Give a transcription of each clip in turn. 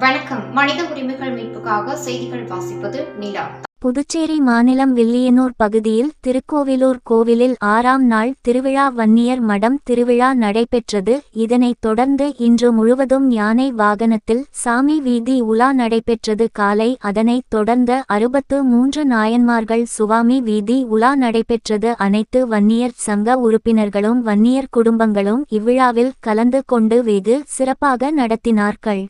வணக்கம். மனித உரிமைகள் மீட்புக்காக செய்திகள் வாசிப்பது நிலா. புதுச்சேரி மாநிலம் வில்லியனூர் பகுதியில் திருக்கோவிலூர் கோவிலில் 6ஆம் நாள் திருவிழா வன்னியர் மடம் திருவிழா நடைபெற்றது. இதனைத் தொடர்ந்து இன்று முழுவதும் யானை வாகனத்தில் சாமி வீதி உலா நடைபெற்றது. காலை அதனைத் தொடர்ந்து 63 நாயன்மார்கள் சுவாமி வீதி உலா நடைபெற்றது. அனைத்து வன்னியர் சங்க உறுப்பினர்களும் வன்னியர் குடும்பங்களும் இவ்விழாவில் கலந்து கொண்டு வெகு சிறப்பாக நடத்தினார்கள்.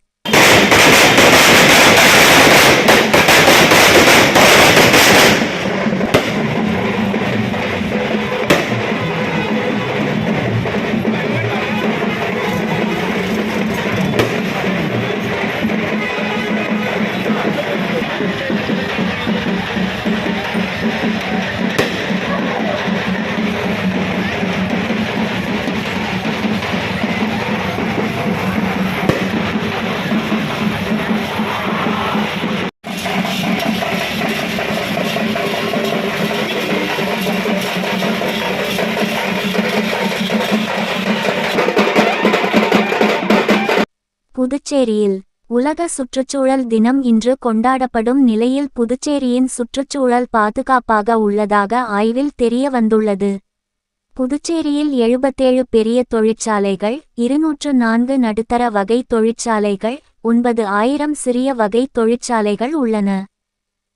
புதுச்சேரியில் உலக சுற்றுச்சூழல் தினம் இன்று கொண்டாடப்படும் நிலையில் புதுச்சேரியின் சுற்றுச்சூழல் பாதுகாப்பாக உள்ளதாக ஆய்வில் தெரிய வந்துள்ளது. புதுச்சேரியில் 77 பெரிய தொழிற்சாலைகள், 204 நடுத்தர வகை தொழிற்சாலைகள், 9000 சிறிய வகை தொழிற்சாலைகள் உள்ளன.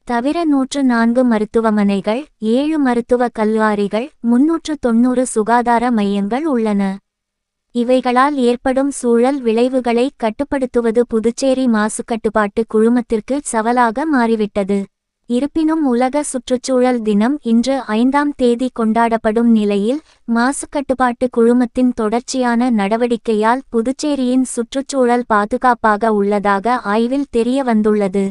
தவிர 104 மருத்துவமனைகள், 7 மருத்துவ கல்லூரிகள், 390 சுகாதார மையங்கள் உள்ளன. இவைகளால் ஏற்படும் சூழல் விளைவுகளை கட்டுப்படுத்துவது புதுச்சேரி மாசுக்கட்டுப்பாட்டு குழுமத்திற்கு சவாலாக மாறிவிட்டது. இருப்பினும் உலக சுற்றுச்சூழல் தினம் இன்று 5ஆம் தேதி கொண்டாடப்படும் நிலையில் மாசுக்கட்டுப்பாட்டு குழுமத்தின் தொடர்ச்சியான நடவடிக்கையால் புதுச்சேரியின் சுற்றுச்சூழல் பாதுகாப்பாக உள்ளதாக ஆய்வில் தெரிய வந்துள்ளது.